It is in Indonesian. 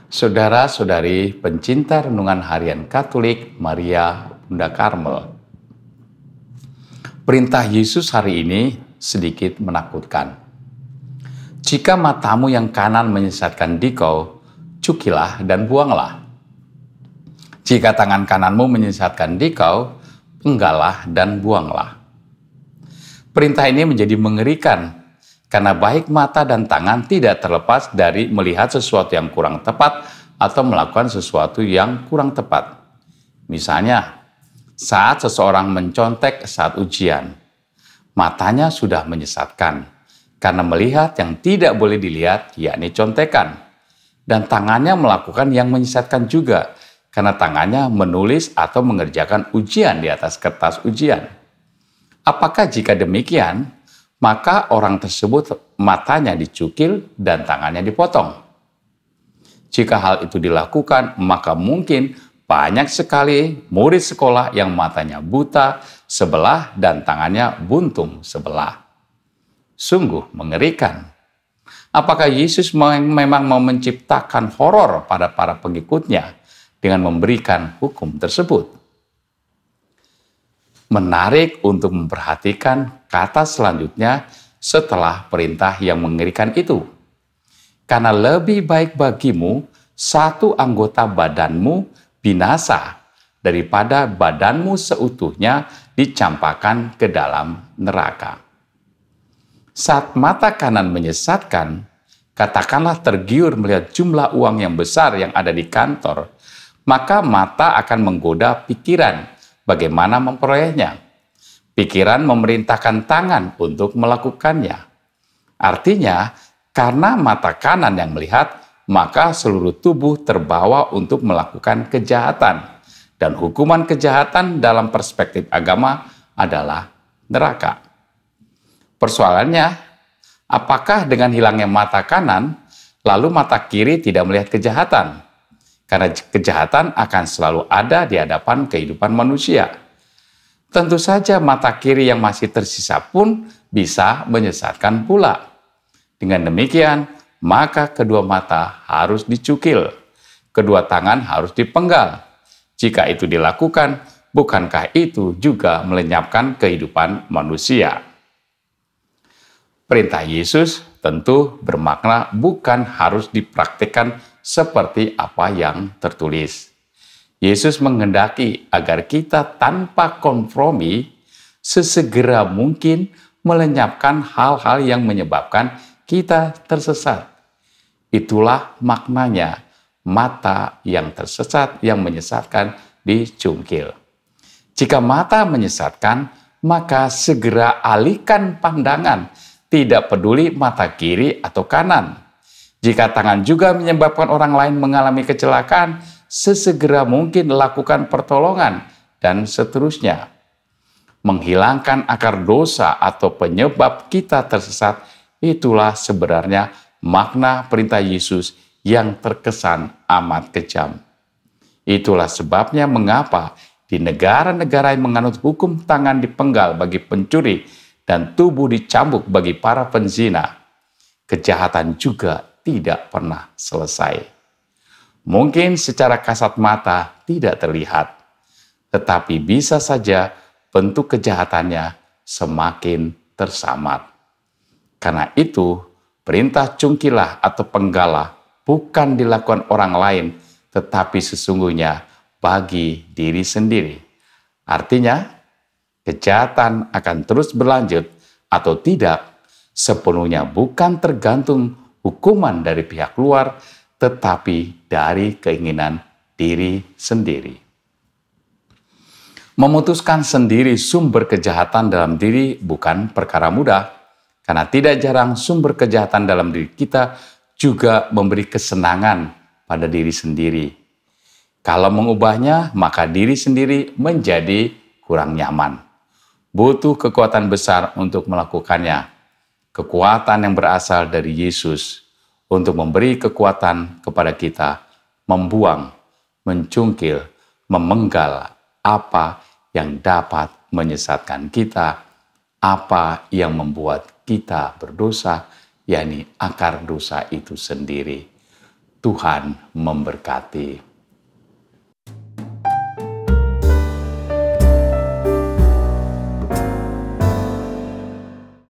Saudara-saudari pencinta renungan harian Katolik Maria Bunda Karmel. Perintah Yesus hari ini sedikit menakutkan. Jika matamu yang kanan menyesatkan dikau, cukilah dan buanglah. Jika tangan kananmu menyesatkan dikau, penggallah dan buanglah. Perintah ini menjadi mengerikan, karena baik mata dan tangan tidak terlepas dari melihat sesuatu yang kurang tepat atau melakukan sesuatu yang kurang tepat. Misalnya, saat seseorang mencontek saat ujian, matanya sudah menyesatkan karena melihat yang tidak boleh dilihat, yakni contekan. Dan tangannya melakukan yang menyesatkan juga, karena tangannya menulis atau mengerjakan ujian di atas kertas ujian. Apakah jika demikian, maka orang tersebut matanya dicukil dan tangannya dipotong? Jika hal itu dilakukan, maka mungkin banyak sekali murid sekolah yang matanya buta sebelah dan tangannya buntung sebelah. Sungguh mengerikan. Apakah Yesus memang mau menciptakan horor pada para pengikutnya dengan memberikan hukum tersebut? Menarik untuk memperhatikan kata selanjutnya setelah perintah yang mengerikan itu. Karena lebih baik bagimu satu anggota badanmu binasa daripada badanmu seutuhnya dicampakkan ke dalam neraka. Saat mata kanan menyesatkan, katakanlah tergiur melihat jumlah uang yang besar yang ada di kantor, maka mata akan menggoda pikiran bagaimana memperolehnya. Pikiran memerintahkan tangan untuk melakukannya. Artinya, karena mata kanan yang melihat, maka seluruh tubuh terbawa untuk melakukan kejahatan. Dan hukuman kejahatan dalam perspektif agama adalah neraka. Persoalannya, apakah dengan hilangnya mata kanan, lalu mata kiri tidak melihat kejahatan? Karena kejahatan akan selalu ada di hadapan kehidupan manusia. Tentu saja mata kiri yang masih tersisa pun bisa menyesatkan pula. Dengan demikian, maka kedua mata harus dicukil, kedua tangan harus dipenggal. Jika itu dilakukan, bukankah itu juga melenyapkan kehidupan manusia? Perintah Yesus tentu bermakna bukan harus dipraktikkan seperti apa yang tertulis. Yesus menghendaki agar kita tanpa kompromi sesegera mungkin melenyapkan hal-hal yang menyebabkan kita tersesat. Itulah maknanya mata yang tersesat yang menyesatkan dicungkil. Jika mata menyesatkan, maka segera alihkan pandangan, tidak peduli mata kiri atau kanan. Jika tangan juga menyebabkan orang lain mengalami kecelakaan, sesegera mungkin lakukan pertolongan, dan seterusnya. Menghilangkan akar dosa atau penyebab kita tersesat, itulah sebenarnya makna perintah Yesus yang terkesan amat kejam. Itulah sebabnya mengapa di negara-negara yang menganut hukum tangan dipenggal bagi pencuri dan tubuh dicambuk bagi para penzina, kejahatan juga tidak pernah selesai. Mungkin secara kasat mata tidak terlihat, tetapi bisa saja bentuk kejahatannya semakin tersamar. Karena itu, perintah cungkilah atau penggalah bukan dilakukan orang lain, tetapi sesungguhnya bagi diri sendiri. Artinya, kejahatan akan terus berlanjut atau tidak sepenuhnya bukan tergantung hukuman dari pihak luar, tetapi dari keinginan diri sendiri. Memutuskan sendiri sumber kejahatan dalam diri bukan perkara mudah, karena tidak jarang sumber kejahatan dalam diri kita juga memberi kesenangan pada diri sendiri. Kalau mengubahnya, maka diri sendiri menjadi kurang nyaman. Butuh kekuatan besar untuk melakukannya. Kekuatan yang berasal dari Yesus untuk memberi kekuatan kepada kita, membuang, mencungkil, memenggal apa yang dapat menyesatkan kita, apa yang membuat kita berdosa, yakni akar dosa itu sendiri. Tuhan memberkati.